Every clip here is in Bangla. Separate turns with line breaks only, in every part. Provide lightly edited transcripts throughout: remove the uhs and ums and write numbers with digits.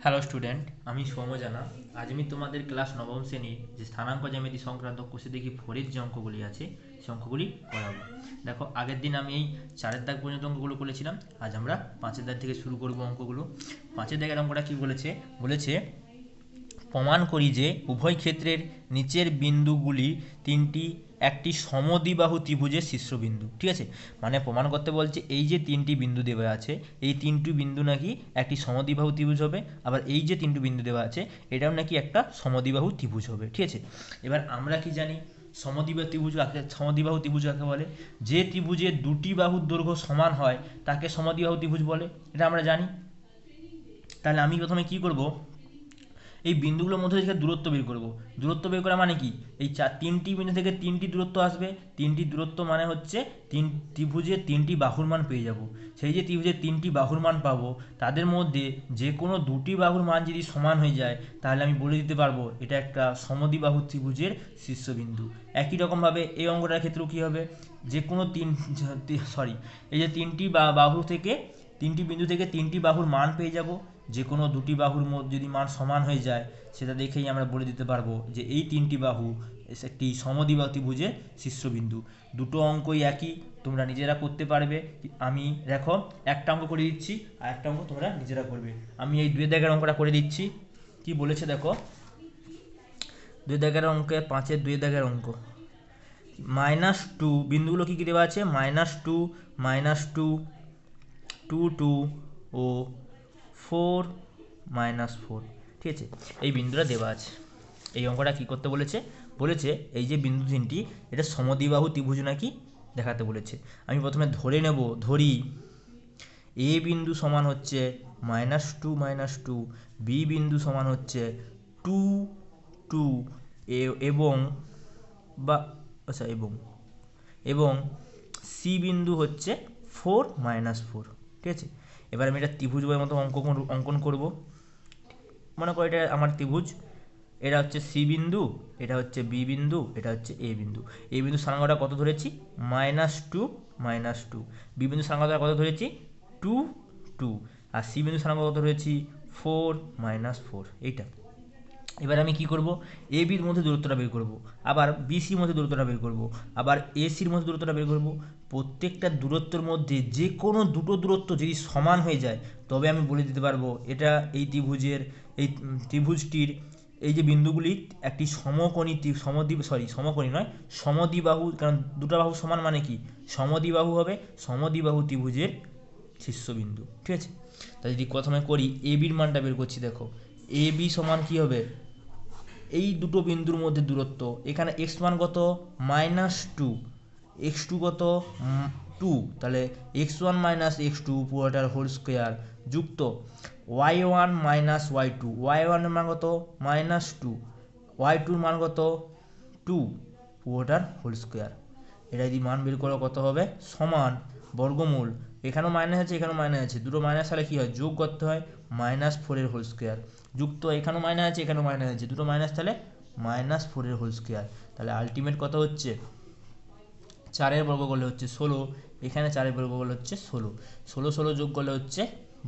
হ্যালো স্টুডেন্ট, আমি সৌম্য জানা। আজ আমি তোমাদের ক্লাস নবম শ্রেণীর যে স্থানাঙ্ক জ্যামিতি সংক্রান্ত কোষে দেখি ফোরের যে অঙ্কগুলি আছে সেই অঙ্কগুলি করাবো। দেখো, আগের দিন আমি এই চারের দাগ পর্যন্ত অঙ্কগুলো করেছিলাম। আজ আমরা পাঁচের দাগ থেকে শুরু করব অঙ্কগুলো। পাঁচের দাগের অঙ্কটা কি বলেছে? বলেছে প্রমাণ করি যে উভয় ক্ষেত্রের নিচের বিন্দুগুলি তিনটি একটি সমদ্বিবাহু ত্রিভুজের শীর্ষবিন্দু। ঠিক আছে, মানে প্রমাণ করতে বলছে এই যে তিনটি বিন্দু দেওয়া আছে, এই তিনটি বিন্দু নাকি একটি সমদ্বিবাহু ত্রিভুজ হবে। আবার এই যে তিনটি বিন্দু দেওয়া আছে এটাও নাকি একটা সমদ্বিবাহু ত্রিভুজ হবে। ঠিক আছে, এবার আমরা কি জানি সমদ্বিবাহু ত্রিভুজ কাকে বলে? যে ত্রিভুজের দুটি বাহুর দৈর্ঘ্য সমান হয় তাকে সমদ্বিবাহু ত্রিভুজ বলে, এটা আমরা জানি। তাহলে আমি প্রথমে কি করব, এই বিন্দুগুলোর মধ্যে থেকে দূরত্ব বের করব। দূরত্ব বের করা মানে কি? এই তিনটি বিন্দু থেকে তিনটি দূরত্ব আসবে। তিনটি দূরত্ব মানে হচ্ছে ত্রিভুজের তিনটি বাহুর মান পেয়ে যাব। সেই যে ত্রিভুজের তিনটি বাহুর মান পাবো, তাদের মধ্যে যে কোনো দুটি বাহুর মান যদি সমান হয়ে যায় তাহলে আমি বলে দিতে পারবো এটা একটা সমদ্বিবাহু ত্রিভুজের শীর্ষবিন্দু। একই রকমভাবে এই অঙ্কটার ক্ষেত্রেও কী হবে? যে কোনো এই যে বাহু থেকে তিনটি বিন্দু থেকে তিনটি বাহুর মান পেয়ে যাব। যে কোনো দুটি বাহুর মধ্যে যদি মান সমান হয়ে যায় সেটা দেখেই আমরা বলে দিতে পারবো যে এই তিনটি বাহু একটি সমদ্বিবাহু ত্রিভুজের শীর্ষবিন্দু। দুটো অঙ্কই একই, তোমরা নিজেরা করতে পারবে। আমি দেখো একটা অঙ্ক করে দিচ্ছি আর একটা অঙ্ক তোমরা নিজেরা করবে। আমি এই দুই দাগের অঙ্কটা করে দিচ্ছি। কি বলেছে দেখো, দুই দাগের অঙ্কে পাঁচের দুই দাগের অঙ্ক। -2 বিন্দুগুলো কী কী দেওয়া আছে? -2, -2, 2, 2 ও 4, -4। ঠিক আছে, এই বিন্দুটা দেওয়া আছে। এই অঙ্কটা কী করতে বলেছে? বলেছে এই যে বিন্দু তিনটি এটা সমদ্বিবাহু ত্রিভুজ নাকি দেখাতে বলেছে। আমি প্রথমে ধরি এ বিন্দু সমান হচ্ছে -2, -2, বি বিন্দু সমান হচ্ছে 2, 2 এবং বা আচ্ছা এবং সি বিন্দু হচ্ছে 4, -4। ঠিক আছে, এবার আমি এটা ত্রিভুজ বইয়ের মতো অঙ্কন করব। মনে করো এটা আমার ত্রিভুজ, এটা হচ্ছে সি বিন্দু, এটা হচ্ছে বি বিন্দু, এটা হচ্ছে এ বিন্দু। এ বিন্দু স্থানাঙ্কটা কত ধরেছি? -2, -2। বি বিন্দু স্থানাঙ্কটা কত ধরেছি? 2, 2। আর সি বিন্দু স্থানাঙ্ক কত ধরেছি? 4, -4। এইটা এবার আমি কি করব, এ বির মধ্যে দূরত্বটা বের করব, আবার বিসির মধ্যে দূরত্বটা বের করব, আবার এসির মধ্যে দূরত্বটা বের করব। প্রত্যেকটা দূরত্বের মধ্যে যে কোনো দুটো দূরত্ব যদি সমান হয়ে যায় তবে আমি বলে দিতে পারবো এটা এই ত্রিভুজটির এই যে বিন্দুগুলি একটি সমকোণী নয়, সমদ্বিবাহু। কারণ দুটো বাহু সমান মানে কি? সমদ্বিবাহু হবে, সমদ্বিবাহু ত্রিভুজের শীর্ষবিন্দু। ঠিক আছে, তাই যদি প্রথমে করি এ বির মানটা বের করছি। দেখো এ বি সমান কি হবে? এই দুটো বিন্দুর মধ্যে দূরত্ব, এখানে এক্স মান কত? -2, x2 কত? 2। তাহলে x1 - x2 পুরোটার হোল স্কোয়ার যুক্ত y1 - y2, y1 এর মান কত? -2, y2 এর মান কত? 2 পুরোটার হোল স্কোয়ার। এটা যদি মান বের করো কত হবে? সমান বর্গমূল, এখানেও মাইনাস আছে এখানেও মাইনাস আছে, দুটো মাইনাস হলে কী হয়? যোগ করতে হয়, -4 এর হোল স্কোয়ার যুক্ত এখানেও মাইনাস আছে এখানেও মাইনাস আছে, দুটো মাইনাস তাহলে -4 এর হোল স্কোয়ার। তাহলে আলটিমেট কত হচ্ছে? 4 বর্গ করলে হচ্ছে 16, এখানে 4 বর্গ করলে হচ্ছে 16, 16 যোগ করলে হচ্ছে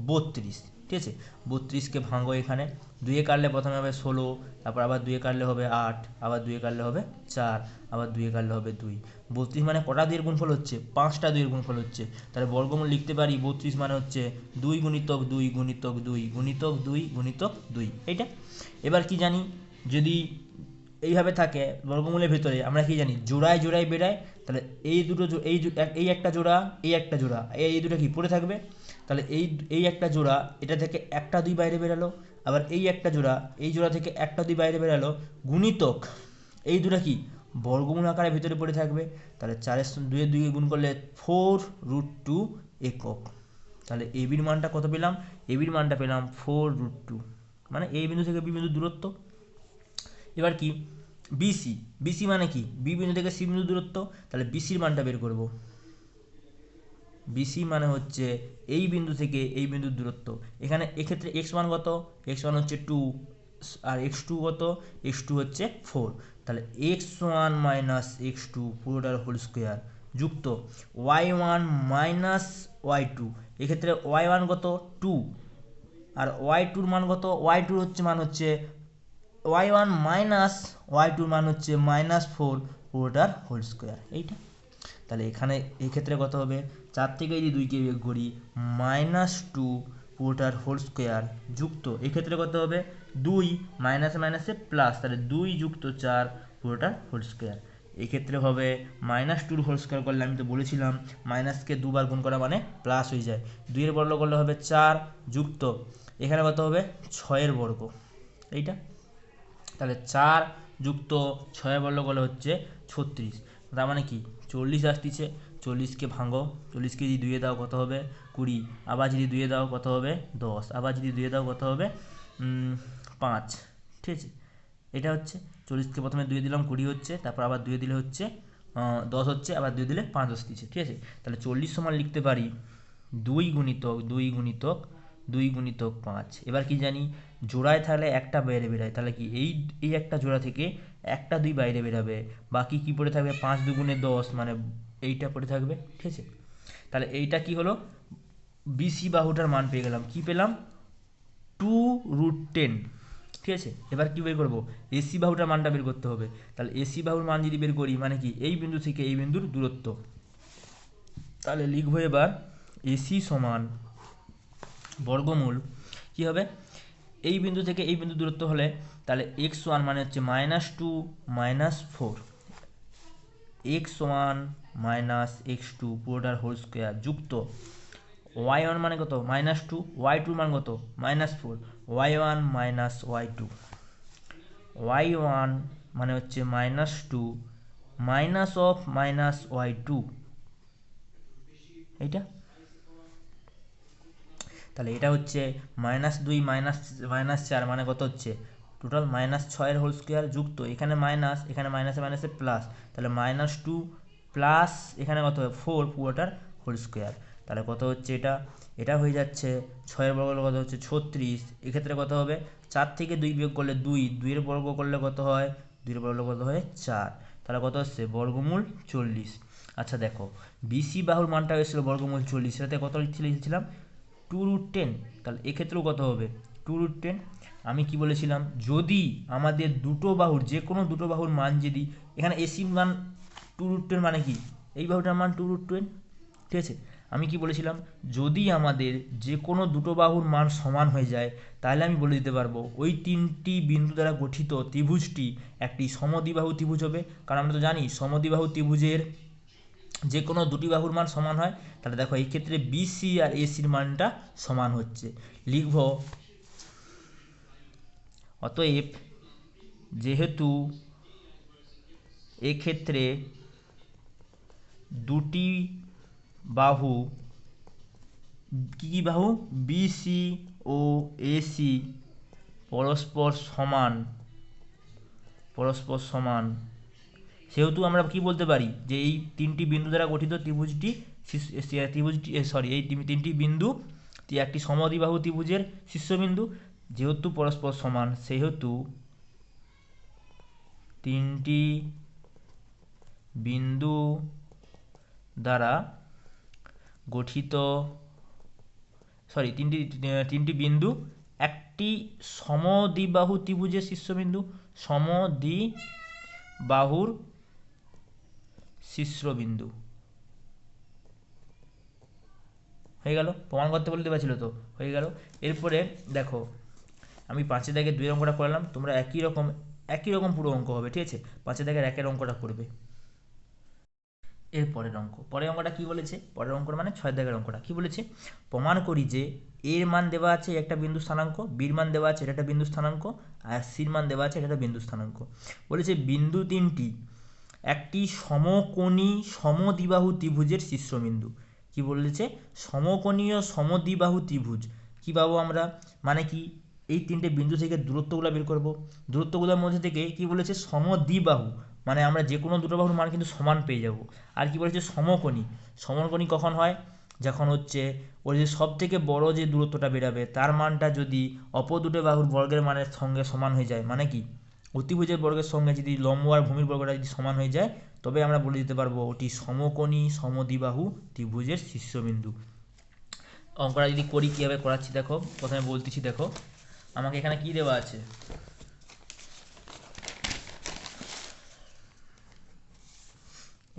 32। ঠিক আছে, 32কে ভাঙো, এখানে 2 কাটলে প্রথমে হবে 16, তারপর আবার 2 কাটলে হবে 8, আবার 2 কাটলে হবে 4, আবার 2 কাটলে হবে 2। 32 মানে কটা 2 এর গুণফল হচ্ছে? 5টা 2 এর গুণফল হচ্ছে। তাহলে বর্গমূল লিখতে পারি 32 মানে হচ্ছে 2 গুণিতক 2 গুণিতক 2 গুণিতক 2 গুণিতক 2। এইটা এবার কি জানি, যদি এইভাবে থাকে বর্গমূলের ভেতরে আমরা কি জানি? জোড়ায় জোড়ায় বেড়ায়। তাহলে এই দুটো এই একটা জোড়া, এই একটা জোড়া, এই দুটো কি পড়ে থাকবে? তাহলে এই একটা জোড়া, এটা থেকে একটা 2 বাইরে বেরালো, আবার এই একটা জোড়া, এই জোড়া থেকে একটা 2 বাইরে বেরালো, গুণিতক এই দুটো কি বর্গমূল আকারে ভিতরে পড়ে থাকবে। তাহলে 4-এর 2 গুণ করলে 4√2 একক। তাহলে এ বির মানটা কত পেলাম? এ বির মানটা পেলাম 4√2, মানে এই বিন্দু থেকে বি বিন্দুর দূরত্ব। এবার কি বিসি, বিসি মানে কি? বি বিন্দু থেকে সি বিন্দু দূরত্ব। তাহলে বিসির মানটা বের করব। বিসি মানে হচ্ছে এই বিন্দু থেকে এই বিন্দুর দূরত্ব। এখানে এক্ষেত্রে এক্স মান কত? এক্স মান হচ্ছে 2, আর x2 কত? x2 হচ্ছে 4। তাহলে x1 - x2 পুরোটার হোল স্কোয়ার যুক্ত y1 - y2, এক্ষেত্রে y1 কত? 2, আর ওয়াই টুর মান কত, ওয়াই টুর মান হচ্ছে ওয়াই ওয়ান মাইনাস ওয়াই টুর মান হচ্ছে -4 পুরোটার হোল স্কোয়ার। এইটা তাহলে এখানে এই ক্ষেত্রে কত হবে, 4 থেকে যদি 2কে বিয়োগ করি -2 পুরোটার হোল স্কোয়ার যুক্ত এক্ষেত্রে কত হবে 2 মাইনাসে মাইনাসে প্লাস, তাহলে 2 যুক্ত 4 পুরোটার হোল স্কোয়ার। এক্ষেত্রে হবে -2 হোল স্কোয়ার করলে আমি তো বলেছিলাম মাইনাসকে দুবার গুণ করা মানে প্লাস হয়ে যায়, 2 এর বর্গ করলে হবে 4 যুক্ত এখানে কত হবে 6 এর বর্গ। এইটা তাহলে 4 যুক্ত 6 বর্গ করলে হচ্ছে 36, তার মানে কি 40 আসতেছে। 40কে ভাঙো, 40কে যদি 2 দাও কত হবে 20, আবার যদি 2 দাও কত হবে 10, আবার যদি 2 দাও কত হবে 5। ঠিক আছে, এটা হচ্ছে 40কে প্রথমে 2 দিলাম 20 হচ্ছে, তারপর আবার 2 দিলে হচ্ছে 10 হচ্ছে, আবার 2 দিলে 5 আসতেছে। ঠিক আছে, তাহলে 40 সমান লিখতে পারি 2 গুণিতক 2 গুণিতক 2 গুণিতক 5। এবার কি জানি জোড়ায় থাকলে একটা বাইরে বেরোয়, তাহলে কি এই এই একটা জোড়া থেকে একটা 2 বাইরে বেরাবে, বাকি কি পড়ে থাকবে 5 দুগুণে 10 মানে এইটা পড়ে থাকবে। ঠিক আছে, তাহলে এইটা কি হলো বিসি বাহুটার মান পেয়ে গেলাম, কি পেলাম 2√10। ঠিক আছে, এবার কি বের করবো এসি বাহুটার মানটা বের করতে হবে। তাহলে এসি বাহুর মান যদি বের করি মানে কি এই বিন্দু থেকে এই বিন্দুর দূরত্ব, তাহলে লিখবো এবার এসি সমান বর্গমূল কি হবে এই বিন্দু থেকে এই বিন্দু দূরত্ব হলে তাহলে x1 মানে হচ্ছে -2 -4, x1 -x2 পুরোটার হোল স্কোয়ার যুক্ত y1 মানে কত -2, y2 মান কত -4, y1 y2, y1 মানে হচ্ছে -2 মাইনাস অফ -y2। এইটা তাহলে এটা হচ্ছে -2 -4 মানে কত হচ্ছে টোটাল -6 এর হোল স্কোয়ার যুক্ত এখানে মাইনাস, এখানে মাইনাসে মাইনাসে প্লাস, তাহলে -2 প্লাস এখানে কত হবে 4 পুরোটার হোল স্কোয়ার। তাহলে কত হচ্ছে এটা, এটা হয়ে যাচ্ছে 6 এর বর্গ করলে কত হচ্ছে 36। এক্ষেত্রে কত হবে 4 থেকে 2 বিয়োগ করলে 2, 2 এর বর্গ করলে কত হয় 2 এর বর্গ কত হয় 4, তাহলে কত হচ্ছে বর্গমূল 40। আচ্ছা দেখো বিসি বাহুর মানটা হয়েছিল বর্গমূল 40, সেটাতে কত লিখেছিলাম 2√10, তাহলে এক্ষেত্রেও কত হবে 2√10। আমি কি বলেছিলাম যদি আমাদের দুটো বাহুর যে কোনো দুটো বাহুর মান যদি এখানে এসির মান 2√10 মানে কি এই বাহুটার মান 2√10। ঠিক আছে, আমি কি বলেছিলাম যদি আমাদের যে কোনো দুটো বাহুর মান সমান হয়ে যায় তাহলে আমি বলে দিতে পারবো ওই তিনটি বিন্দু দ্বারা গঠিত ত্রিভুজটি একটি সমদ্বিবাহু ত্রিভুজ হবে। কারণ আমরা তো জানি সমদ্বিবাহু ত্রিভুজের যে কোনো দুটি বাহুর মান সমান হয়। তাহলে দেখো এই ক্ষেত্রে বিসি আর এসির মানটা সমান হচ্ছে, লিখব অতএব যেহেতু এক্ষেত্রে দুটি বাহু কি কি বাহু বিসি ও এসি পরস্পর সমান সেহেতু আমরা কি বলতে পারি যে এই তিনটি বিন্দু দ্বারা গঠিত ত্রিভুজটি এই তিনটি বিন্দু একটি সমদ্বিবাহু ত্রিভুজের শীর্ষবিন্দু। যেহেতু পরস্পর সমান সেহেতু তিনটি বিন্দু দ্বারা গঠিত তিনটি বিন্দু একটি সমদ্বিবাহু ত্রিভুজের শীর্ষবিন্দু, সমদ্বিবাহুর শীর্ষবিন্দু হয়ে গেল। প্রমাণ করতে বলতে পারছিল তো হয়ে গেল। এরপরে দেখো আমি 5 দাগের 2 অঙ্কটা করলাম, তোমরা একই রকম পুরো অঙ্ক হবে। ঠিক আছে, 5 দাগের 1 অঙ্কটা করবে। এর পরের অঙ্কটা কি বলেছে, পরের অঙ্ক মানে 6 দাগের অঙ্কটা কি বলেছে, প্রমাণ করি যে এর মান দেওয়া আছে একটা বিন্দু স্থানাঙ্ক, বির মান দেওয়া আছে এটা একটা বিন্দু স্থানাঙ্ক, আর সির মান দেওয়া আছে এটা একটা বিন্দু স্থানাঙ্ক। বলেছে বিন্দু তিনটি একটি সমকোণী সমদ্বিবাহু ত্রিভুজের শীর্ষবিন্দু। কি বলেছে সমকোণীয় সমদ্বিবাহু ত্রিভুজ কি পাবো আমরা, মানে কি এই তিনটে বিন্দু থেকে দূরত্বগুলো বের করব, দূরত্বগুলোর মধ্যে থেকে কি বলেছে সমদ্বিবাহু মানে আমরা যে কোনো দুটো বাহুর মান কিন্তু সমান পেয়ে যাব। আর কি বলেছে সমকোণী কখন হয় যখন হচ্ছে ওই যে সব থেকে বড় যে দূরত্বটা বেরাবে তার মানটা যদি অপর দুটো বাহুর বর্গের মানের সঙ্গে সমান হয়ে যায়, মানে কি অতিভুজের বর্গের সঙ্গে যদি লম্ব আর ভূমির বর্গটা যদি সমান হয়ে যায় তবে আমরা বলে দিতে পারবো ওটি সমকোণী সমদ্বিবাহু ত্রিভুজের শীর্ষবিন্দু। অঙ্কটা যদি করি কীভাবে করাচ্ছি দেখো, প্রথমে বলতেছি দেখো, আমাকে এখানে কি দেওয়া আছে,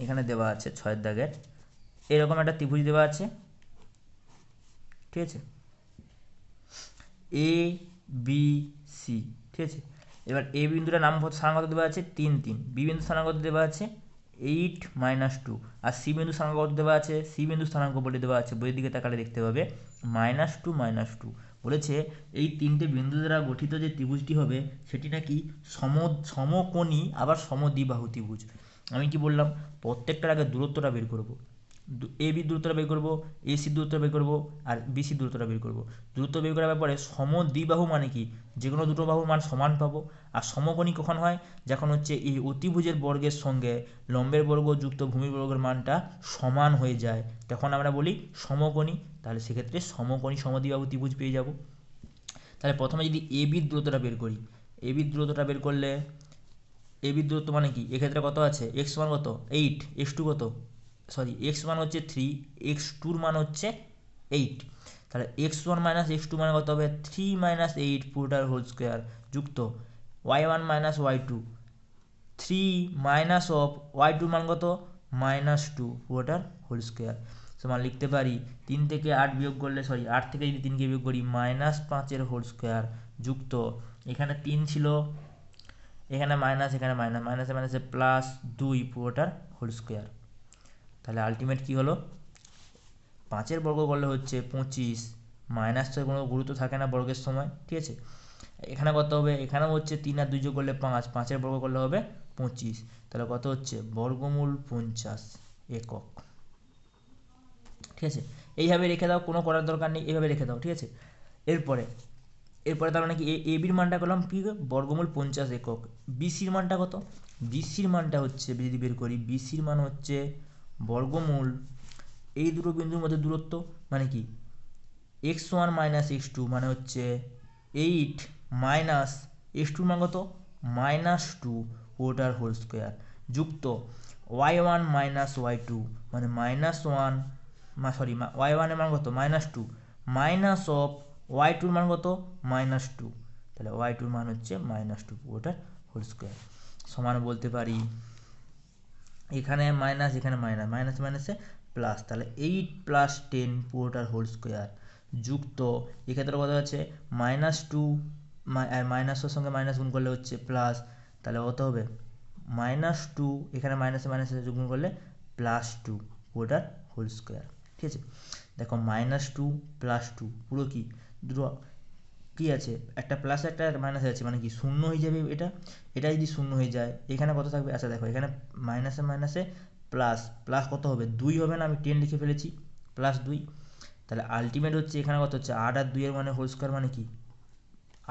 এখানে দেওয়া আছে 6 দাগের এরকম একটা ত্রিভুজ দেওয়া আছে, ঠিক আছে, এ বি সি, ঠিক আছে। এবার এ বিন্দুটার নাম স্থানাঙ্ক দেওয়া আছে 3 3, বি বিন্দু স্থানাঙ্ক দেওয়া আছে 8 -2, আর সি বিন্দু স্থানাঙ্ক দেওয়া আছে, সি বিন্দু স্থানাঙ্ক বলে দেওয়া আছে, বইয়ের দিকে তাকালে দেখতে পাবে -2 -2। বলেছে এই তিনটে বিন্দু দ্বারা গঠিত যে ত্রিভুজটি হবে সেটি নাকি সমকোণী আবার সমদ্বিবাহু ত্রিভুজ। আমি কি বললাম, প্রত্যেকটার আগে দূরত্বটা বের করব, এ বি দূরত্বটা বের করবো, এ সি দূরত্ব বের করবো, আর বিসি দূরত্বটা বের করবো। দূরত্ব বের করার পরে সমদ্বিবাহু মানে কি, যে কোনো দুটো বাহুর মান সমান পাবো। আর সমকোণী কখন হয়, যখন হচ্ছে এই অতিভুজের বর্গের সঙ্গে লম্বের বর্গ যুক্ত ভূমির বর্গের মানটা সমান হয়ে যায়, তখন আমরা বলি সমকোণী। তাহলে সেক্ষেত্রে সমকোণী সমদ্বিবাহু ত্রিভুজ পেয়ে যাব। তাহলে প্রথমে যদি এ বির দূরত্বটা বের করি, এ বির দূরত্বটা বের করলে, এ বির দূরত্ব মানে কি, এক্ষেত্রে কত আছে, এক্স মান কত 8, এক্স টু কত, সরি এক্স মান হচ্ছে 3, এক্স টুর মান হচ্ছে 8। তাহলে x one minus x two মানে কত হবে 3 - 8 পুরোটার হোল স্কোয়ার, যুক্ত y one minus y two 3 minus of y টুর মান কত -2 পুরোটার হোল স্কোয়ার, সমান লিখতে পারি 3 থেকে 8 বিয়োগ করলে, সরি 8 থেকে যদি 3কে বিয়োগ করি -5 হোল স্কোয়ার, যুক্ত এখানে 3 ছিল, এখানে মাইনাস, এখানে মাইনাস, মাইনাসে মাইনাসে +2 পুরোটার হোল স্কোয়ার। তাহলে আলটিমেট কি হলো, 5 বর্গ করলে হচ্ছে 25, মাইনাসের কোনো গুরুত্ব থাকে না বর্গের সময়, ঠিক আছে। এখানে কত হবে, এখানেও হচ্ছে 3 আর 2 যোগ করলে 5, 5 বর্গ করলে হবে 25, তাহলে কত হচ্ছে বর্গমূল 50 একক, ঠিক আছে। এইভাবে রেখে দাও, কোনো করার দরকার নেই, এইভাবে রেখে দাও, ঠিক আছে। এরপরে তার মানে কি, এ বির মানটা করলাম কি, বর্গমূল 50 একক। বিসির মানটা কত, বিসির মানটা হচ্ছে যদি বের করি, বিসির মান হচ্ছে বর্গমূল এই দুটো বিন্দুর মধ্যে দূরত্ব মানে কি, x1 - x2 মানে হচ্ছে 8 মাইনাস x2 মান কত -2 পুরোটার হোল স্কোয়ার, যুক্ত y1 - y2 মানে -1, সরি y1 এর মান কত -2, মাইনাস অফ y2 মান কত -2, তাহলে y2 মান হচ্ছে -2 পুরোটার হোল স্কোয়ার, সমান বলতে পারি এখানে মাইনাস, এখানে মাইনাস, মাইনাস মাইনাসে প্লাস, তাহলে 8 + 10 পুরোটার হোল স্কোয়ার, যুক্ত এক্ষেত্রে কত আছে -2, আর মাইনাসের সঙ্গে মাইনাস গুণ করলে হচ্ছে প্লাস, তাহলে কত হবে -2, এখানে মাইনাসে মাইনাসে গুণ করলে +2 পুরোটার হোল স্কোয়ার, ঠিক আছে। দেখো -2 +2 পুরো কি দুটো কি আছে, একটা প্লাস একটা মাইনাস আছে, মানে কি শূন্য হয়ে যাবে, এটা যদি শূন্য হয়ে যায় এখানে কত থাকবে, আচ্ছা দেখো এখানে মাইনাসে মাইনাসে প্লাস, প্লাস কত হবে 2 হবে না, আমি 10 লিখে ফেলেছি, +2, তাহলে আলটিমেট হচ্ছে এখানে কত হচ্ছে 8 আর 2 এর মানে হোল স্কোয়ার মানে কি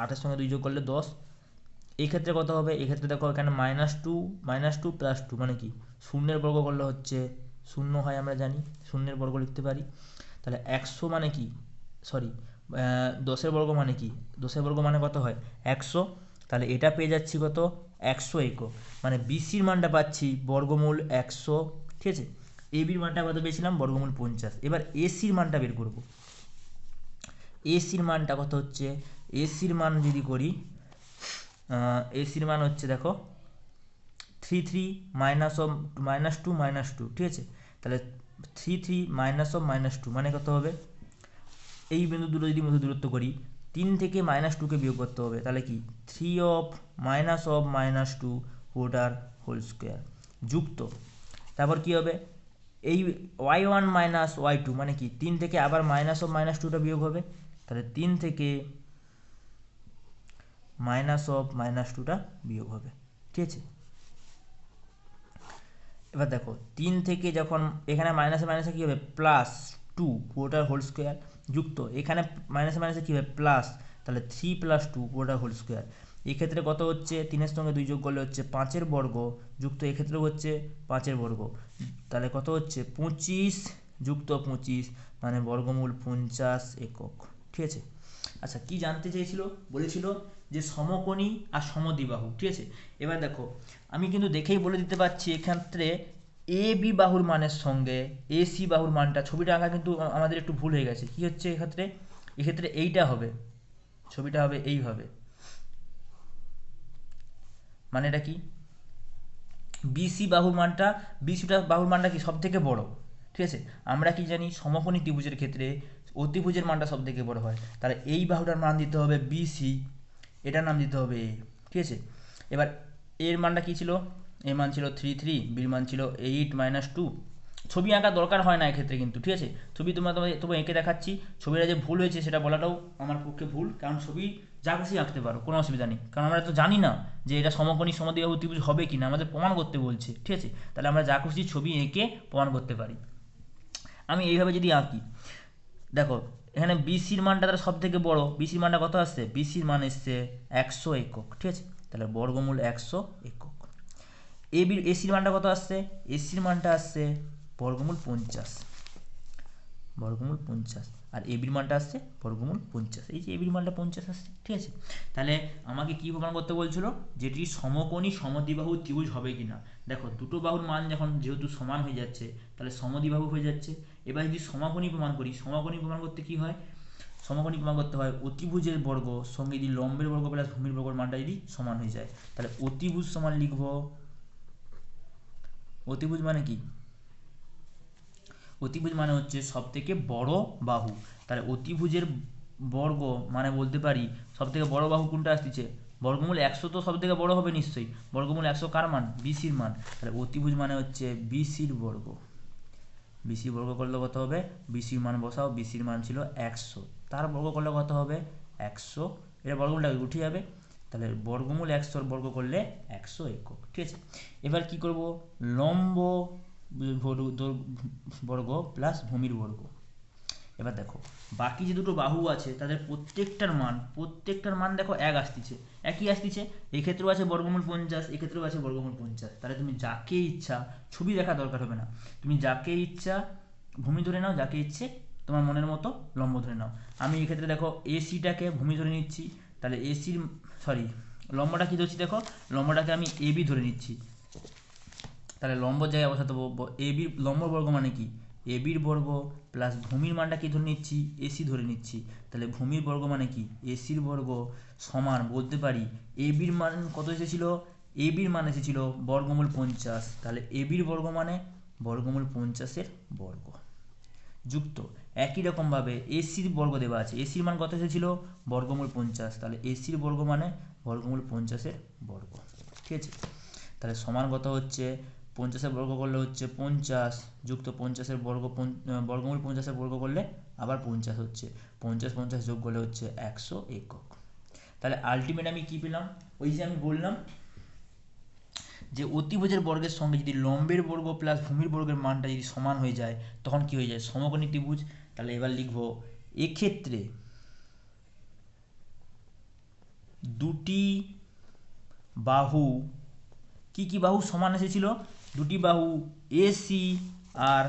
8 এর সঙ্গে 2 যোগ করলে 10। এই ক্ষেত্রে কত হবে, এক্ষেত্রে দেখো এখানে -2 +2 মানে কি শূন্যের বর্গ করলে হচ্ছে শূন্য হয়, আমরা জানি শূন্যের বর্গ লিখতে পারি। তাহলে 100 মানে কি, সরি 10 বর্গ মানে কি, 10 বর্গ মানে কত হয় 100, তাহলে এটা পেয়ে যাচ্ছি কত 100 একক, মানে বিসির মানটা পাচ্ছি বর্গমূল 100, ঠিক আছে। এ বির মানটা কত পেয়েছিলাম বর্গমূল 50। এবার এসির মানটা বের করব, এসির মানটা কত হচ্ছে, এসির মান যদি করি, এসির মান হচ্ছে দেখো 3 3 -2 -2, ঠিক আছে। তাহলে 3 3 -2 মানে কত হবে, এই বিন্দু দুটো যদি মধ্যে দূরত্ব করি 3 থেকে -2কে বিয়োগ করতে হবে, তাহলে কি 3 অফ -2 পুরোটার হোল স্কোয়ার, যুক্ত তারপর কি হবে, এই y1 - y2 মানে কি 3 থেকে আবার -2টা বিয়োগ হবে, তাহলে 3 থেকে -2টা বিয়োগ হবে, ঠিক আছে। এবার দেখো 3 থেকে যখন এখানে মাইনাসে মাইনাসে কী হবে +2 পুরোটার হোল স্কোয়ার, যুক্ত এখানে মাইনাসে মাইনাসে কী হবে প্লাস, তাহলে 3 + 2 পুরোটার হোল স্কোয়ার। এক্ষেত্রে কত হচ্ছে 3 এর সঙ্গে 2 যোগ করলে হচ্ছে 5 বর্গ, যুক্ত এক্ষেত্রেও হচ্ছে 5 বর্গ, তাহলে কত হচ্ছে 25 যুক্ত 25 মানে বর্গমূল 50 একক, ঠিক আছে। আচ্ছা কি জানতে চেয়েছিল, বলেছিল যে সমকোণী আর সমদ্বিবাহু, ঠিক আছে। এবার দেখো আমি কিন্তু দেখেই বলে দিতে পারছি এক্ষেত্রে এ বি বাহুর মানের সঙ্গে এ সি বাহুর মানটা, ছবিটা আঁকা কিন্তু আমাদের একটু ভুল হয়ে গেছে। কি হচ্ছে এক্ষেত্রে এইটা হবে, ছবিটা হবে এইভাবে। মানে এটা কি, বিসি বাহুর মানটা, বাহুর মানটা কি সব থেকে বড়, ঠিক আছে। আমরা কি জানি সমকোণী ত্রিভুজের ক্ষেত্রে অতিভুজের মানটা সব থেকে বড় হয়, তাহলে এই বাহুটার মান দিতে হবে বিসি, এটার নাম দিতে হবে এ, ঠিক আছে। এবার এর মানটা কি ছিল, এর মান ছিল 3 বির মান ছিল 8 - 2। ছবি আঁকা দরকার হয় না এক্ষেত্রে কিন্তু, ঠিক আছে। ছবি তোমার এঁকে দেখাচ্ছি, ছবিটা যে ভুল হয়েছে সেটা বলাটাও আমার পক্ষে ভুল, কারণ ছবি যা খুশি আঁকতে পারো, কোনো অসুবিধা নেই, কারণ আমরা তো জানি না যে এটা সমকোণী সমদ্বিবাহু ত্রিভুজ হবে কি না, আমাদের প্রমাণ করতে বলছে, ঠিক আছে। তাহলে আমরা যা খুশি ছবি এঁকে প্রমাণ করতে পারি। আমি এইভাবে যদি আঁকি, দেখো এখানে বিসির মানটা তাহলে সব থেকে বড়, বিসির মানটা কত আসছে, বিসির মান এসছে 100 একক, ঠিক আছে। তাহলে বর্গমূল 100 একক। এসির মানটা কত আসছে, এসির মানটা আসছে বর্গমূল 50, বর্গমূল 50, আর এবির মানটা আসছে বর্গমূল 50। এই যে এবির মানটা 50 আসছে, ঠিক আছে। তাহলে আমাকে কি প্রমাণ করতে বলছিল, যেটি সমকোণী সমদ্বিবাহু ত্রিভুজ হবে কিনা। দেখো দুটো বাহুর মান যখন যেহেতু সমান হয়ে যাচ্ছে, তাহলে সমদ্বিবাহু হয়ে যাচ্ছে। এবার যদি সমকোণী প্রমাণ করি, সমকোণী প্রমাণ করতে কি হয়, সমকোণী প্রমাণ করতে হয় অতিভুজের বর্গ সঙ্গে যদি লম্বের বর্গ প্লাস ভূমির বর্গের মানটা যদি সমান হয়ে যায়, তাহলে অতিভুজ সমান লিখব, অতিভুজ মানে কি, অতিভুজ মানে হচ্ছে সব থেকে বড় বাহু। তাহলে অতিভুজের বর্গ মানে বলতে পারি সব থেকে বড় বাহু কোনটা আসছে, বর্গমূল 100 তো সব থেকে বড় হবে নিশ্চয়ই, বর্গমূল 100 কার মান, বিসির মান। তাহলে অতিভুজ মানে হচ্ছে বিসির বর্গ, বিসি বর্গ করলে কত হবে, বিসির মান বসাও, বিসির মান ছিল 100, তার বর্গ করলে কত হবে 100, এটা বর্গমূলটা উঠে যাবে, তাহলে বর্গমূল 100 বর্গ করলে 100 একক, ঠিক আছে। এবার কি করব, লম্ব বর্গ প্লাস ভূমির বর্গ। এবার দেখো বাকি যে দুটো বাহু আছে তাদের প্রত্যেকটার মান দেখো এক আসতেছে, একই আসতেছে। এক্ষেত্রেও আছে বর্গমূল 50, এক্ষেত্রেও আছে বর্গমূল 50। তাহলে তুমি যাকে ইচ্ছা, ছবি দেখা দরকার হবে না, তুমি যাকে ইচ্ছা ভূমি ধরে নাও, যাকে ইচ্ছে তোমার মনের মতো লম্ব ধরে নাও। আমি এক্ষেত্রে দেখো এসিটাকে ভূমি ধরে নিচ্ছি, তাহলে এসির সরি লম্বটা কি ধরছি, দেখো লম্বটাকে আমি এবি ধরে নিচ্ছি, তাহলে লম্ব জায়গায় বসাতে এবির লম্ব বর্গ মানে কি, এবির বর্গ প্লাস ভূমির মানটা কি ধরে নিচ্ছি, এসি ধরে নিচ্ছি, তাহলে ভূমির বর্গ মানে কি, এসির বর্গ সমান বলতে পারি এবির মান কত এসেছিল, এবির মান এসেছিল বর্গমূল 50, তাহলে এবির বর্গ মানে বর্গমূল 50-এর বর্গ যুক্ত একই রকমভাবে এসির বর্গ দেওয়া আছে, এসির মান কত এসেছিল বর্গমূল 50, তাহলে এসির বর্গ মানে বর্গমূল 50-এর বর্গ, ঠিক আছে। তাহলে সমান কত হচ্ছে, 50-এর বর্গ করলে হচ্ছে 50 যুক্ত 50-এর বর্গ, বর্গমূল 50-এর বর্গ করলে আবার 50 হচ্ছে, 50 যোগ করলে হচ্ছে 100 একক। তাহলে আলটিমেট আমি কি পেলাম, ওই যে আমি বললাম যে অতিভুজের বর্গের সঙ্গে যদি লম্বের বর্গ প্লাস ভূমির বর্গের মানটা যদি সমান হয়ে যায় তখন কি হয়ে যায়, সমকোণী ত্রিভুজ। তাহলে এবার লিখব, এক্ষেত্রে দুটি বাহু, কি কি বাহু সমান এসেছিল, দুটি বাহু এসি আর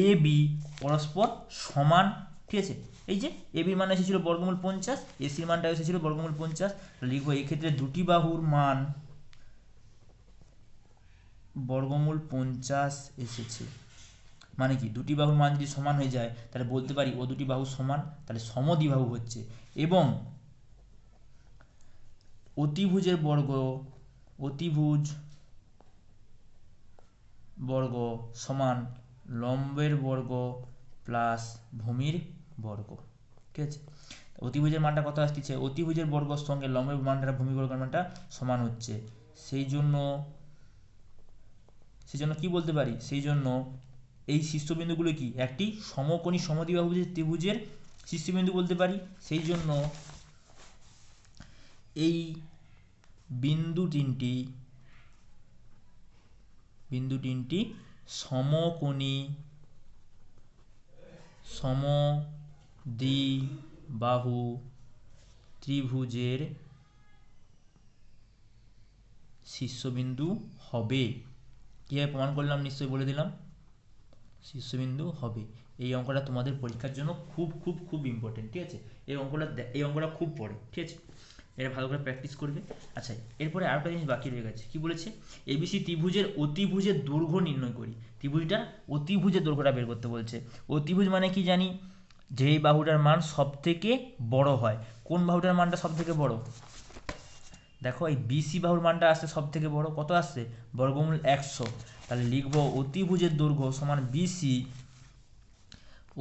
এ বি পরস্পর সমান, ঠিক আছে। এই যে এবির মান এসেছিল বর্গমূল 50, এসির মানটা এসেছিল বর্গমূল 50, লিখবো এক্ষেত্রে দুটি বাহুর মান বর্গমূল 50 এসেছে। মানে কি, দুটি বাহুর মান যদি সমান হয়ে যায় তাহলে বলতে পারি ও দুটি বাহু সমান, তাহলে সমদ্বিবাহু হচ্ছে। এবং অতিভুজের বর্গ, অতিভুজ বর্গ সমান লম্বের বর্গ প্লাস ভূমির বর্গ, ঠিক আছে। অতিভুজের মানটা কত আসছে, অতিভুজের বর্গের সঙ্গে লম্বের মানটা ভূমি বর্গের মানটা সমান হচ্ছে, সেই জন্য কি বলতে পারি, সেই জন্য এই শীর্ষবিন্দুগুলো কি একটি সমকোণী সমদ্বিবাহু ত্রিভুজের শীর্ষবিন্দু বলতে পারি। সেই জন্য এই বিন্দু তিনটি সমকোণী সমদ্বিবাহু ত্রিভুজের শীর্ষবিন্দু হবে। কীভাবে প্রমাণ করলাম নিশ্চয়ই বলে দিলাম, শীর্ষবিন্দু হবে। এই অঙ্কটা তোমাদের পরীক্ষার জন্য খুব খুব খুব ইম্পর্টেন্ট, ঠিক আছে। এই অঙ্কটা খুব পড়ে, ঠিক আছে। এটা ভালো করে প্র্যাকটিস করবে। আচ্ছা, এরপরে আরেকটা জিনিস বাকি রয়ে গেছে, কি বলেছে, এবিসি ত্রিভুজের অতিভুজের দৈর্ঘ্য নির্ণয় করি। ত্রিভুজটার অতিভুজের দৈর্ঘ্যটা বের করতে বলছে। অতিভুজ মানে কি জানি, যেই বাহুটার মান সব থেকে বড় হয়। কোন বাহুটার মানটা সব থেকে বড়? দেখো এই বিসি বাহুর মানটা আসছে সব থেকে বড়, কত আসছে, বর্গমূল 100। তাহলে লিখবো অতিভুজের দৈর্ঘ্য সমান বিসি,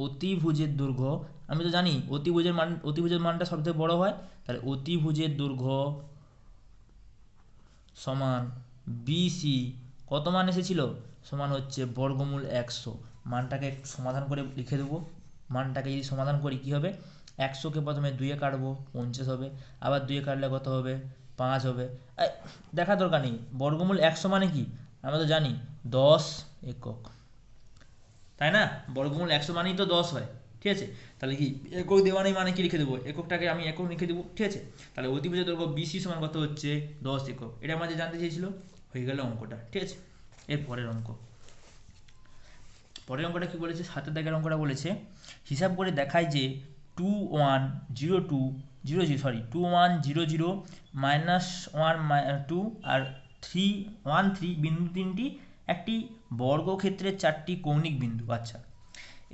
অতিভুজের দৈর্ঘ্য, আমি তো জানি অতিভুজের মানটা সব থেকে বড় হয়, তাহলে অতিভুজের দৈর্ঘ্য সমান বিসি, কত মান এসেছিল, সমান হচ্ছে বর্গমূল 100। মানটাকে সমাধান করে লিখে দেবো। মানটাকে যদি সমাধান করি কি হবে, 100কে প্রথমে 2 কাটবো 50 হবে, আবার 2 কাটলে কত হবে, 5 হবে। দেখা দরকার নেই, বর্গমূল 100 মানে কি আমরা তো জানি 10 একক, তাই না? বর্গমূল 100 মানেই তো 10 হয়, ঠিক আছে? তাহলে কি একক দেওয়া নেই মানে কি লিখে দেবো, এককটাকে আমি একক লিখে দেবো, ঠিক আছে? তাহলে অতিভুজের দৈর্ঘ্য বিসি সমান কত হচ্ছে 10 একক। এটা আমাদের জানতে চেয়েছিল, হয়ে গেল অঙ্কটা, ঠিক আছে? এর পরের অঙ্কটা কি বলেছে, 7 দাগের অঙ্কটা বলেছে, হিসাব করে দেখায় যে 2100 -1 2 আর 313 বিন্দু তিনটি একটি বর্গক্ষেত্রের 4টি কৌণিক বিন্দু। আচ্ছা,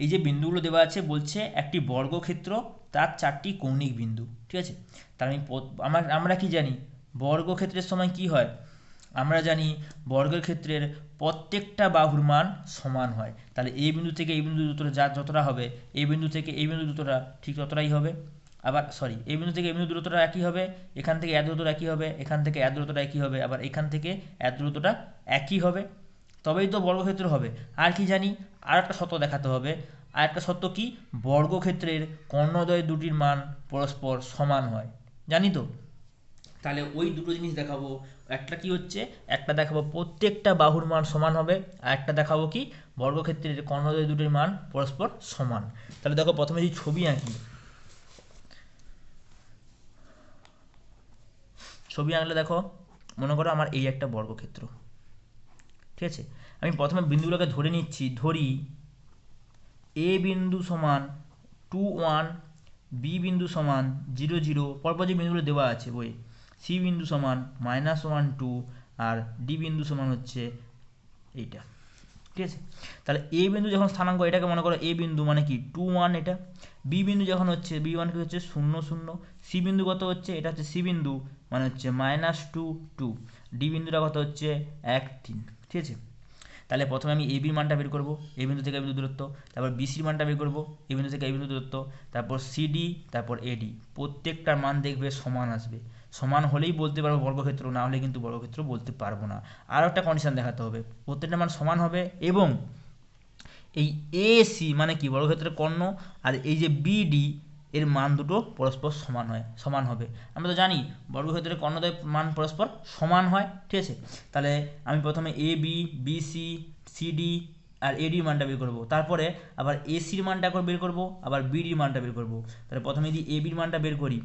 এই যে বিন্দুগুলো দেওয়া আছে, বলছে একটি বর্গক্ষেত্র তার 4টি কৌণিক বিন্দু, ঠিক আছে? তার আমরা কি জানি, বর্গক্ষেত্রের সময় কি হয়, আমরা জানি বর্গের ক্ষেত্রের প্রত্যেকটা বাহুর মান সমান হয়। তাহলে এই বিন্দু থেকে এই বিন্দু দূরত্বটা যতটা হবে, এই বিন্দু থেকে এই বিন্দু দূরত্বটা ঠিক ততটাই হবে। আবার এই বিন্দু থেকে এই বিন্দু দূরত্বটা একই হবে, এখান থেকে এত দূরত্বটা একই হবে, এখান থেকে এত দূরত্বটা একই হবে, আবার এখান থেকে এত দূরত্বটা একই হবে, তবেই তো বর্গক্ষেত্র হবে। আর কি জানি, আর একটা সত্য দেখাতে হবে। আর একটা সত্য কি, বর্গক্ষেত্রের কর্ণদ্বয় দুটির মান পরস্পর সমান হয়, জানি তো? তাহলে ওই দুটো জিনিস দেখাবো। একটা কি হচ্ছে, একটা দেখাবো প্রত্যেকটা বাহুর মান সমান হবে, আর একটা দেখাবো কি, বর্গক্ষেত্রের কর্ণদ্বয় দুটির মান পরস্পর সমান। তাহলে দেখো প্রথমে যদি ছবি আঁকলে দেখো, মনে করো আমার এই একটা বর্গক্ষেত্র, ঠিক আছে? আমি প্রথমে বিন্দুগুলোকে ধরে নিচ্ছি, ধরি এ বিন্দু সমান 2 1, বি বিন্দু সমান 0 0, পরপর যে বিন্দুগুলো দেওয়া আছে বই, সি বিন্দু সমান -1 2, আর ডি বিন্দু সমান হচ্ছে এইটা, ঠিক আছে? তাহলে এ বিন্দু যখন স্থানাঙ্ক, এটাকে মনে করো এ বিন্দু মানে কি 2 1, এটা বি বিন্দু যখন হচ্ছে বি1 কি হচ্ছে 0 0, সি বিন্দু কত হচ্ছে, এটা হচ্ছে সি বিন্দু মানে হচ্ছে -2 2, ডি বিন্দুটা কত হচ্ছে 1 3, ঠিক আছে? তাহলে প্রথমে আমি এ বির মানটা বের করবো, এই বিন্দু থেকে এই বিন্দু দূরত্ব, তারপর বিসির মানটা বের করবো, এই বিন্দু থেকে এই বিন্দু দূরত্ব, তারপর সিডি, তারপর এডি, প্রত্যেকটার মান দেখবে সমান আসবে। সমান হলেই বলতে পারবো বর্গক্ষেত্র, না হলে কিন্তু বর্গক্ষেত্র বলতে পারবো না। আর একটা কন্ডিশন দেখাতে হবে, প্রত্যেকটা মান সমান হবে, এবং এই এ সি মানে কি, বর্গক্ষেত্রের কর্ণ, আর এই যে বিডি এর মান দুটো পরস্পর সমান হবে। আমরা তো জানি বর্গক্ষেত্রের কর্ণদ্বয় মান পরস্পর সমান হয়, ঠিক আছে? তাহলে আমি প্রথমে এ বি, বিসি, সিডি আর এডির মানটা বের করবো, তারপরে আবার এসির মানটা বের করবো, আবার বিডির মানটা বের করবো। তাহলে প্রথমে যদি এ বির মানটা বের করি,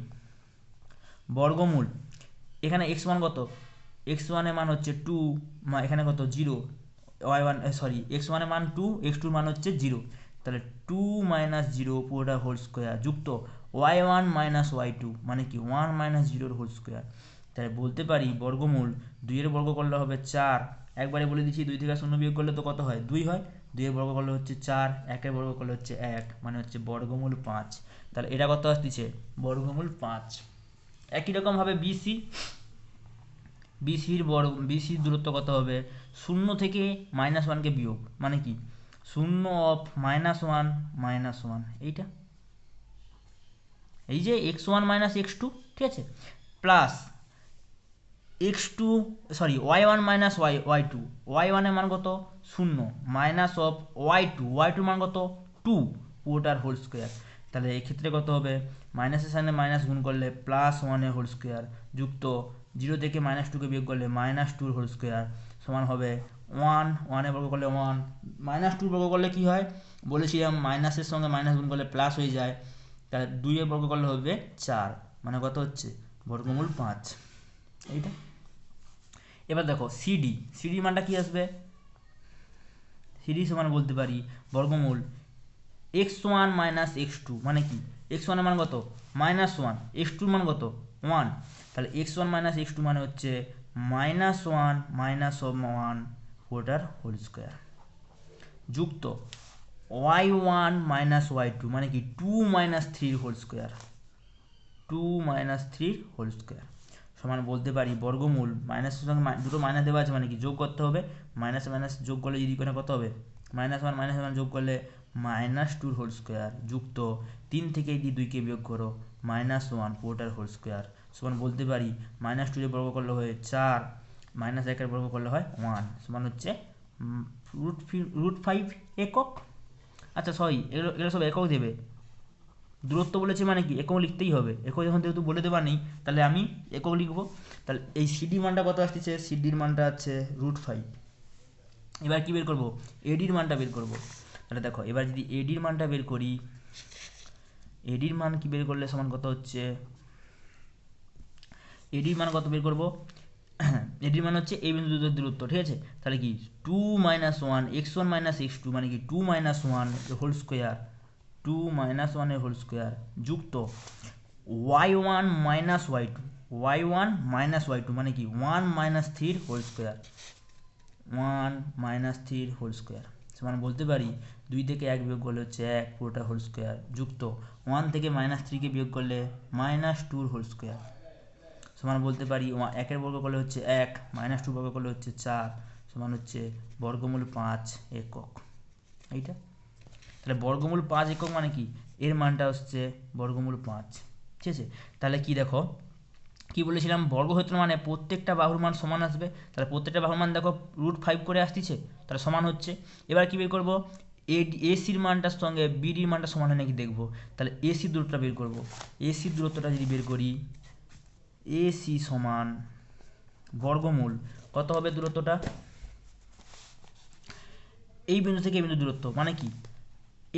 বর্গমূল, এখানে এক্স মান কত, এক্স ওয়ানের মান হচ্ছে 2, এখানে কত 0, এক্স ওয়ানের মান 2, এক্স টুর মান হচ্ছে 0, তাহলে 2 - 0 পুরোটা হোল স্কোয়ার, যুক্ত y1 - y2 মানে কি 1 - 0 হোল স্কোয়ার। তাহলে বলতে পারি বর্গমূল 2 এর বর্গ করলে হবে 4, একবারে বলে দিচ্ছি 2 থেকে 0 বিয়োগ করলে তো কত হয়, 2 হয়, 2 এর বর্গ করলে হচ্ছে 4, 1 এর বর্গ করলে হচ্ছে 1, মানে হচ্ছে বর্গমূল 5। তাহলে এটা কত আসছে, বর্গমূল 5। একই রকমভাবে বিসির দূরত্ব কত হবে, 0 থেকে -1কে বিয়োগ মানে কি 0 অফ -1 -1, এইটা, এই যে x1 - x2, ঠিক আছে, প্লাস y1 - y2, y1 এর মান কত 0, মাইনাস অফ y2 মান কত 2, পুরোটার হোল স্কোয়ার। তাহলে এক্ষেত্রে কত হবে, মাইনাসের সামনে মাইনাস গুণ করলে +1 এর হোল স্কোয়ার, যুক্ত 0 থেকে -2কে বিয়োগ করলে -2 এর হোল স্কোয়ার, সমান হবে 1 এর বর্গ করলে 1, -2 বর্গ করলে কি হয় বলেছিলাম, মাইনাসের সঙ্গে মাইনাস গুণ করলে প্লাস হয়ে যায়। তাহলে 2 এর বর্গ করলে হবে 4, মানে কত হচ্ছে বর্গমূল 5, এইটা। এবার দেখো সিডি মানটা কি আসবে, সিডি সমান বলতে পারি বর্গমূল x1 - x2 মানে কি, x1 এর মান কত -1, x2 এর মান কত 1, তাহলে x1 মাইনাস x2 মানে হচ্ছে -1 -1 পুরোটার হোল স্কোয়ার যুক্ত y1 মাইনাস y2 মানে কি 2 minus 3 whole square 2 minus 3 whole square সমান বলতে পারি বর্গমূল মাইনাসের সঙ্গে দুটো মাইনাস দেওয়া আছে মানে কি যোগ করতে হবে মাইনাস মাইনাস যোগ করলে যদি করে কত হবে -1 যোগ করলে -2 হোল স্কোয়ার যুক্ত 3 থেকে এই 2কে বিয়োগ করো -1 পুরোটার হোল স্কোয়ার সমান বলতে পারি -2 এর বর্গ করলে হয় 4 -1 এর বর্গ করলে হয় 1 সমান হচ্ছে √5 একক। আচ্ছা সরি এগুলো সব একক দেবে দূরত্ব বলেছে মানে কি একক লিখতেই হবে একক যখন যেহেতু বলে দেওয়া নেই তাহলে আমি একক লিখবো তাহলে এই সিডির মানটা কত আসছে সিডির মানটা আছে √5 এবার কি বের করব এডির মানটা বের করব তাহলে দেখো এবার যদি এডির মানটা বের করি এডির মান কি বের করলে সমান কত হচ্ছে এডির মান কত বের করব এডির মান হচ্ছে এই বিন্দু দুটোর দূরত্ব ঠিক আছে তাহলে কি 2 মাইনাস 1 x1 মাইনাস x2 মানে কি 2 মাইনাস 1 হোল স্কোয়ার 2 মাইনাস 1 এর হোল স্কোয়ার যুক্ত y1 minus y2 minus y2 মানে কি 1 minus 3 whole square 1 minus 3 whole square সমান বলতে পারি 2 থেকে 1 বিয়োগ করলে হচ্ছে 1 পুরোটা হোল স্কোয়ার যুক্ত 1 থেকে -3 কে বিয়োগ করলে -2 হোল স্কোয়ার সমান বলতে পারি 1 এর বর্গ করলে হচ্ছে 1 -2 বর্গ করলে হচ্ছে 4 সমান হচ্ছে বর্গমূল 5 একক এইটা তাহলে বর্গমূল 5 একক মানে কি এর মানটা হচ্ছে বর্গমূল 5 ঠিক আছে তাহলে কি দেখো কি বলেছিলাম বর্গক্ষেত্র মানে প্রত্যেকটা বাহুর মান সমান আসবে তাহলে প্রত্যেকটা বাহুর মান দেখো √5 করে আসছে তাহলে সমান হচ্ছে এবার কি বের করব এসির মানটার সঙ্গে বিডির মানটা সমান হয় নাকি দেখবো তাহলে এসি দূরত্বটা বের করব এসির দূরত্বটা যদি বের করি এসি সমান বর্গমূল কত হবে দূরত্বটা এই বিন্দু থেকে এই বিন্দু দূরত্ব মানে কি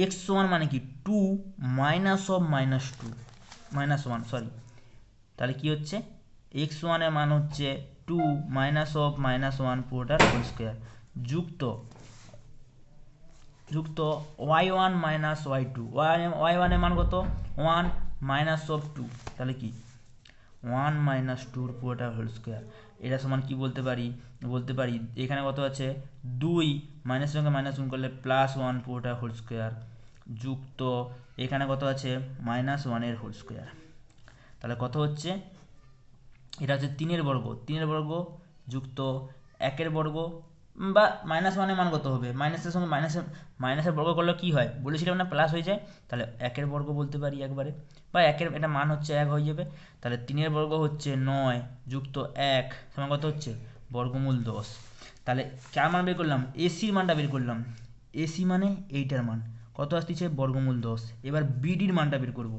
x1 মানে কি 2 মাইনাস অফ -1 সরি তাহলে কি হচ্ছে x1 এর মান হচ্ছে 2 মাইনাস অফ -1 পুরোটার হোল স্কোয়ার যুক্ত y1 মাইনাস y2 y1 এর মান কত 1 মাইনাস অফ 2 তাহলে কি 1 মাইনাস 2 পুরোটা হোল স্কোয়ার এটা সমান কি বলতে পারি এখানে কত আছে 2 মাইনাসের সঙ্গে মাইনাস গুণ করলে +1 পুরোটা হোল স্কোয়ার যুক্ত এখানে কত আছে -1 এর হোল স্কোয়ার তাহলে কত হচ্ছে এটা হচ্ছে 3 এর বর্গ যুক্ত 1 এর বর্গ বা -1 এর মান কত হবে মাইনাসের সঙ্গে মাইনাসের বর্গ করলে কি হয় বলেছিলাম না প্লাস হয়ে যায় তাহলে 1 এর বর্গ বলতে পারি একবারে বা 1 এর এটা মান হচ্ছে 1 হয়ে যাবে তাহলে 3 এর বর্গ হচ্ছে 9 যুক্ত 1 সমান কত হচ্ছে বর্গমূল 10 তাহলে কার মান বের করলাম এসির মানটা বের করলাম এসি মানে এইটার মান কত আসছে বর্গমূল 10 এবার বিডির মানটা বের করব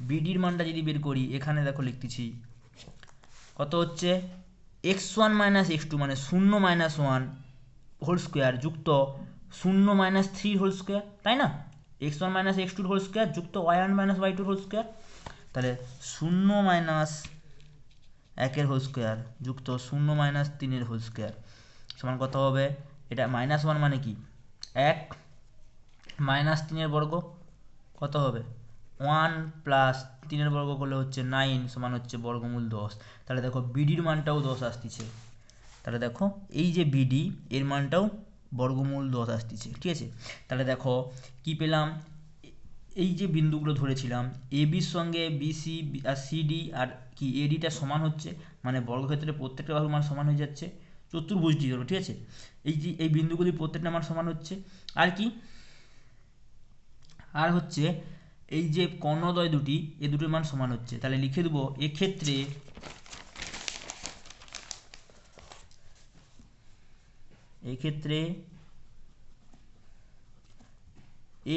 বিডির মানটা যদি বের করি এখানে দেখো লিখতেছি কত হচ্ছে x1 মাইনাস x2 মানে 0 মাইনাস 1 হোল স্কোয়ার যুক্ত 0 মাইনাস 3 হোল স্কোয়ার তাই না x1 minus x2 whole square যুক্ত y1 minus y2 whole square তাহলে 0 মাইনাস 1 এর হোল স্কোয়ার যুক্ত 0 মাইনাস 3 এর হোল স্কোয়ার সমান কত হবে এটা -1 মানে কি 1 মাইনাস 3 এর বর্গ কত হবে 1 প্লাস 3 এর বর্গ করলে হচ্ছে 9 সমান হচ্ছে বর্গমূল 10 তাহলে দেখো বিডির মানটাও 10 আসতেছে তাহলে দেখো এই যে বিডি এর মানটাও বর্গমূল 10 আসতেছে ঠিক আছে তাহলে দেখো কি পেলাম এই যে বিন্দুগুলো ধরেছিলাম এবির সঙ্গে বিসি আর সিডি আর কি এডিটা সমান হচ্ছে মানে বর্গক্ষেত্রে প্রত্যেকটা বাহুর মান সমান হয়ে যাচ্ছে চতুর্ভুজটি ধরো ঠিক আছে এই যে এই বিন্দুগুলি প্রত্যেকটা মান সমান হচ্ছে আর কি আর হচ্ছে এই যে কর্ণদ্বয় দুটি এই দুটোর মান সমান হচ্ছে তাহলে লিখে দেবো এক্ষেত্রে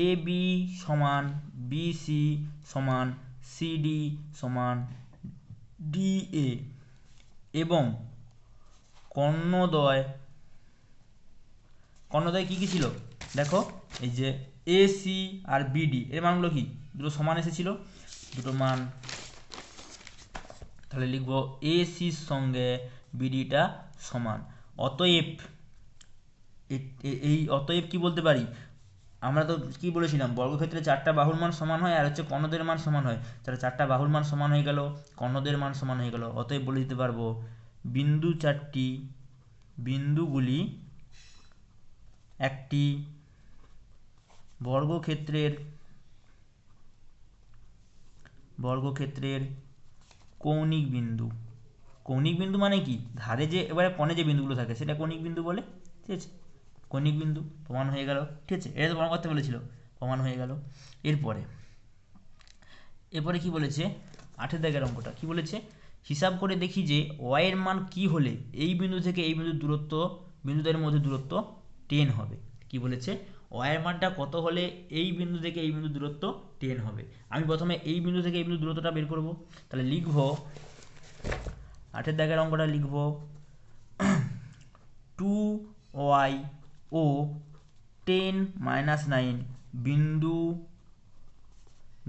এ বি সমান বিসি সমান সিডি সমান ডিএ এবং কর্ণদ্বয় কি কি ছিল দেখো এই যে এসি আর বিডি এর মানগুলো কি দুটো সমান এসেছিল দুটো মান তাহলে লিখবো এসির সঙ্গে বিডিটা সমান অতএব কি বলতে পারি আমরা তো কি বলেছিলাম, বর্গক্ষেত্রে চারটা বাহুর মান সমান হয় আর হচ্ছে কর্ণদের মান সমান হয়, তাহলে চারটা বাহুর মান সমান হয়ে গেল, কর্ণদের মান সমান হয়ে গেল, অতএব বলে দিতে পারবো বিন্দুগুলি একটি বর্গক্ষেত্রের কৌণিক বিন্দু। কৌণিক বিন্দু মানে কি, ধারে যে এবারে কোণে যে বিন্দুগুলো থাকে সেটা কৌণিক বিন্দু বলে, ঠিক আছে, কৌণিক বিন্দু প্রমাণ হয়ে গেল, ঠিক আছে, এটা তো প্রমাণ করতে বলেছিল, প্রমাণ হয়ে গেল। এরপরে কি বলেছে, 8 দাগের অঙ্কটা কি বলেছে, হিসাব করে দেখি যে y এর মান কি হলে এই বিন্দু থেকে এই বিন্দুর দূরত্ব, বিন্দুদের মধ্যে দূরত্ব 10 হবে। কি বলেছে, y এর মানটা কত হলে এই বিন্দু থেকে এই বিন্দুর দূরত্ব 10 হবে। আমি প্রথমে এই বিন্দু থেকে এই বিন্দুর দূরত্বটা বের করব, তাহলে লিখব 8 দাগের অঙ্কটা লিখব 2y ও 10 - 9 বিন্দু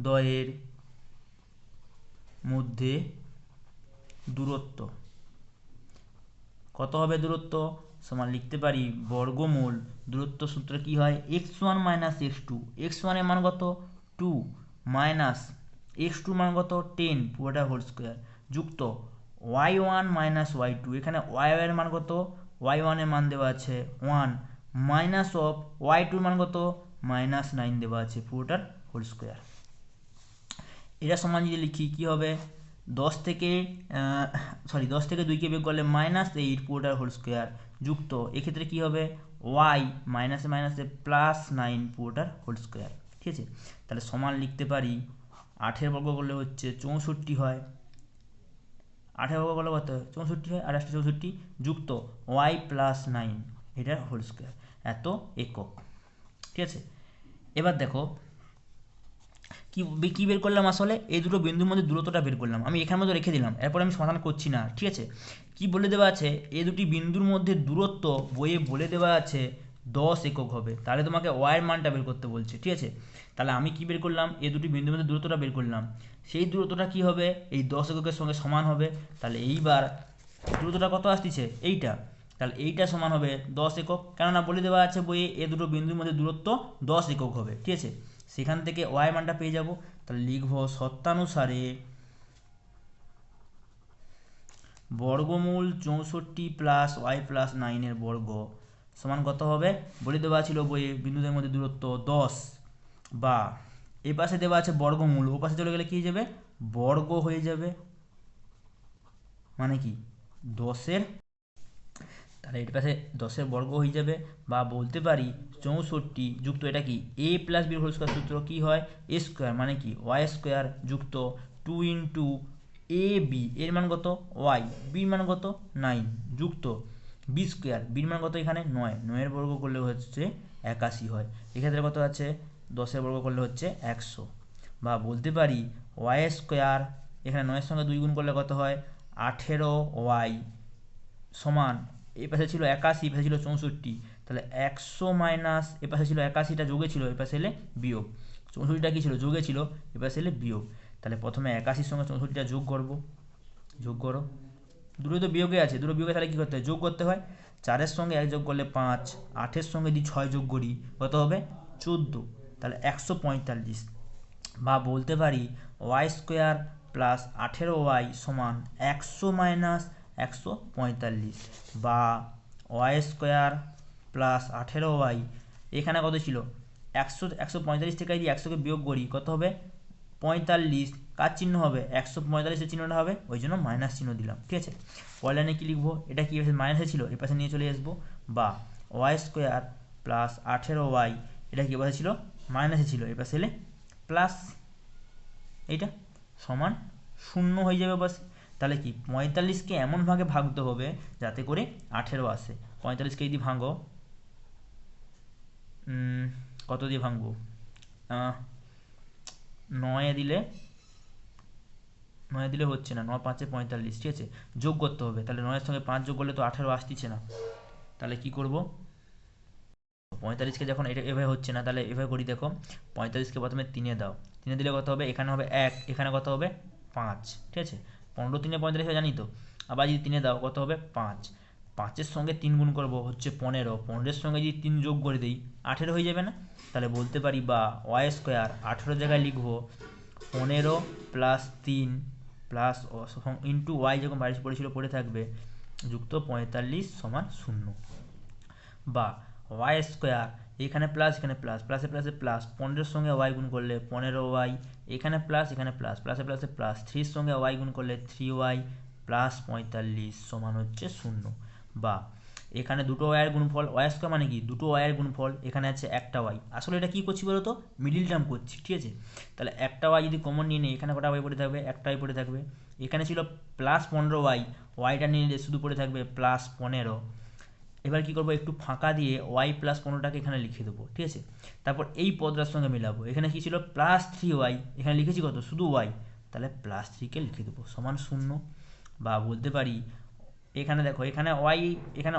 দ্বয়ের মধ্যে দূরত্ব কত হবে, দূরত্ব সমান লিখতে পারি বর্গমূল, দূরত্ব সূত্র কি হয়, x1 - x2, x1 এর মান কত 2 মাইনাস x2 মান কত 10 পুরোটা হোল স্কোয়ার, যুক্ত y1 - y2, এখানে y এর মান কত, y1 এর মান দেওয়া আছে 1 মাইনাস অফ y2 মান কত -9 দেওয়া আছে পুরোটার হোল স্কোয়ার। এটা সমান যদি লিখি কি হবে, 10 থেকে 2কে বিয়োগ করলে -8 পুরোটার হোল স্কোয়ার, যুক্ত এক্ষেত্রে কি হবে y মাইনাসে মাইনাসে +9 পুরোটার হোল স্কোয়ার, ঠিক আছে। তাহলে সমান লিখতে পারি 8 বর্গ করলে হচ্ছে 64 হয়, 8 বর্গ করলে কত হয় 64 হয়, 8 64 যুক্ত y +9 এটার হোল স্কোয়ার, এত একক, ঠিক আছে। এবার দেখো কি বের করলাম, আসলে এই দুটো বিন্দুর মধ্যে দূরত্বটা বের করলাম, আমি এখানের মধ্যে রেখে দিলাম, এরপর আমি সমাধান করছি না, ঠিক আছে। কি বলে দেওয়া আছে, এই দুটি বিন্দুর মধ্যে দূরত্ব বইয়ে বলে দেওয়া আছে 10 একক হবে, তাহলে তোমাকে y এর মানটা বের করতে বলছে, ঠিক আছে। তাহলে আমি কি বের করলাম, এই দুটি বিন্দুর মধ্যে দূরত্বটা বের করলাম, সেই দূরত্বটা কি হবে, এই 10 এককের সঙ্গে সমান হবে। তাহলে এইবার দূরত্বটা কত আসতেছে, এইটা, তাহলে এইটা সমান হবে 10 একক, কেননা বলে দেওয়া আছে বইয়ে এ দুটো বিন্দুর মধ্যে দূরত্ব 10 একক হবে, ঠিক আছে। সেখান থেকে y মানটা পেয়ে যাব, তাহলে লিখব শর্তানুসারে বর্গমূল 64 প্লাস y প্লাস 9 এর বর্গ সমান কত হবে, বলে দেওয়া ছিল বইয়ে বিন্দুদের মধ্যে দূরত্ব 10, বা এই পাশে দেওয়া আছে বর্গমূল, ও পাশে চলে গেলে কি হয়ে যাবে, বর্গ হয়ে যাবে, মানে কি 10-এর, তাহলে এর পাশে 10-এর বর্গ হয়ে যাবে, বা বলতে পারি 64 যুক্ত এটা কি a plus b whole square, সূত্র কি হয় a স্কোয়ার, মানে কি y স্কোয়ার যুক্ত 2 ইন্টু a b, এর মান কত y, b মান কত 9, যুক্ত b স্কোয়ার, b মান কত এখানে 9, 9 এর বর্গ করলে হচ্ছে 81 হয়, এক্ষেত্রে কত আছে 10-এর বর্গ করলে হচ্ছে 100, বা বলতে পারি y স্কোয়ার, এখানে 9 এর সঙ্গে 2 গুণ করলে কত হয় 18y সমান, এই পাশে ছিল 81, এই পাশে ছিল 64, তাহলে 100 মাইনাস এ পাশে ছিল 81টা যোগে ছিল, এই পাশে এলে বিয়োগ, 64টা কি ছিল যোগে ছিল, এ পাশে এলে বিয়োগ, তাহলে প্রথমে 81-র সঙ্গে 64টা যোগ করো, দুটো তো বিয়োগে আছে, দুটো বিয়োগে তাহলে কী করতে হয়, যোগ করতে হয়, 4-এর সঙ্গে 1 যোগ করলে 5, 8-এর সঙ্গে যদি 6 যোগ করি কত হবে 14, তাহলে 145, বা বলতে পারি y স্কোয়ার প্লাস 18y সমান 100 মাইনাস 145, বা y স্কোয়ার প্লাস 18y, এখানে কত ছিল 145 থেকে যদি 100কে বিয়োগ করি কত হবে 45, কার চিহ্ন হবে 145-এর চিহ্নটা হবে, ওই জন্য মাইনাস চিহ্ন দিলাম, ঠিক আছে। পরের লাইনে কী লিখবো, এটা কি মাইনাসে ছিল, এ পাশে নিয়ে চলে আসবো, বা y স্কোয়ার প্লাস 18y, এটা কি পাশে ছিল মাইনাসে ছিল, এ পাশে এলে প্লাস, এইটা সমান 0 হয়ে যাবে বাস। তাহলে কি 45কে এমন ভাগে ভাগতে হবে যাতে করে 18 আসে, 45কে যদি ভাঙো কত দিয়ে ভাঙবো, 9 দিলে হচ্ছে না, 9 5 45, ঠিক আছে, যোগ করতে হবে, তাহলে 9-এর সঙ্গে 5 যোগ করলে তো 18 আসতেছে না, তাহলে কি করব, 45কে যখন এটা এভাবে হচ্ছে না, তাহলে এভাবে করি, দেখো 45কে প্রথমে 3-এ দাও, 3-এ দিলে কত হবে, এখানে হবে 1, এখানে কত হবে 5, ঠিক আছে, 15 3 45 জানি তো, আবার যদি 3-এ দাও কত হবে 5, 5-এর সঙ্গে 3 গুণ করবো হচ্ছে 15, 15-এর সঙ্গে যদি 3 যোগ করে দিই 18 হয়ে যাবে না? তাহলে বলতে পারি বা ওয়াই স্কোয়ার 18 জায়গায় লিখবো 15 প্লাস 3 প্লাস ইন্টু ওয়াই যখন বাইরে পড়েছিল পড়ে থাকবে যুক্ত 45 সমান 0, বা ওয়াই স্কোয়ার এখানে প্লাস এখানে প্লাস, প্লাসে প্লাসে প্লাস, 15-এর সঙ্গে ওয়াই গুণ করলে 15y, এখানে প্লাস এখানে প্লাস, প্লাসে প্লাসে প্লাস, 3-এর সঙ্গে ওয়াই গুণ করলে 3y প্লাস 45 সমান হচ্ছে 0, বা এখানে দুটো ওয়াইয়ের গুণফল, ওয়াই স্কোয়ার মানে কি দুটো ওয়াইয়ের গুণফল, এখানে আছে একটা ওয়াই, আসলে এটা কী করছি বলো তো, মিডিল টার্ম করছি, ঠিক আছে? তাহলে একটা ওয়াই যদি কমন নিয়ে নিই এখানে কটা ওয়াই পড়ে থাকবে, একটা ওয়াই পড়ে থাকবে, এখানে ছিল প্লাস 15y, ওয়াইটা নিয়ে নিলে শুধু পড়ে থাকবে প্লাস 15। এবার কী করবো, একটু ফাঁকা দিয়ে ওয়াই প্লাস 15টাকে এখানে লিখে দেবো, ঠিক আছে? তারপর এই পদটার সঙ্গে মিলাবো, এখানে কী ছিল প্লাস 3y, এখানে লিখেছি কত শুধু ওয়াই, তাহলে প্লাস 3কে লিখে দেবো সমান 0, বা বলতে পারি এখানে দেখো এখানে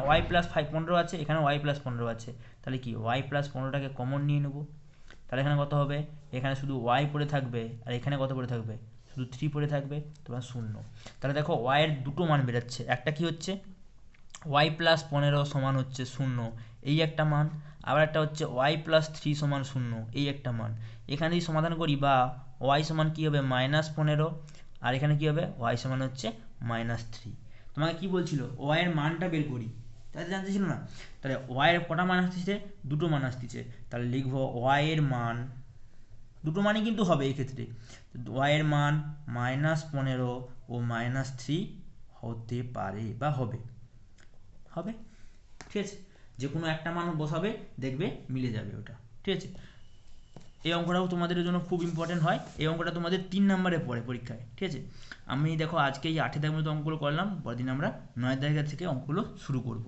ওয়াই প্লাস 15 আছে, এখানে ওয়াই প্লাস 15 আছে, তাহলে কি ওয়াই প্লাস 15টাকে কমন নিয়ে নেবো, তাহলে এখানে কত হবে, এখানে শুধু ওয়াই পড়ে থাকবে আর এখানে কত পড়ে থাকবে শুধু 3 পড়ে থাকবে, তোমার 0। তাহলে দেখো ওয়াইয়ের দুটো মান বেরোচ্ছে, একটা কি হচ্ছে ওয়াই প্লাস 15 সমান হচ্ছে 0, এই একটা মান, আবার একটা হচ্ছে ওয়াই প্লাস 3 সমান 0, এই একটা মান। এখানে যদি সমাধান করি বা ওয়াই সমান কী হবে -15, আর এখানে কী হবে ওয়াই সমান হচ্ছে -3। তোমাকে কি বলছিল ওয়াইয়ের মানটা বের করি, তাই জানতে ছিল না? তাহলে ওয়াইয়ের কটা মান আসতেছে, দুটো মান আসতেছে, তাহলে লিখবো ওয়াইয়ের মান, দুটো মানই কিন্তু হবে এই ক্ষেত্রে, ওয়াইয়ের মান -15 ও -3 হতে পারে বা হবে, ঠিক আছে? যে কোনো একটা মান বসাবে দেখবে মিলে যাবে ওটা, ঠিক আছে? এই অঙ্কটাও তোমাদের জন্য খুব ইম্পর্টেন্ট হয়, এই অঙ্কটা তোমাদের 3 নম্বরে পড়ে পরীক্ষায়, ঠিক আছে? আমি দেখো আজকে এই 8 দাগের মতো অঙ্কগুলো করলাম, পরের দিন আমরা 9 দাগের থেকে অঙ্কগুলো শুরু করব।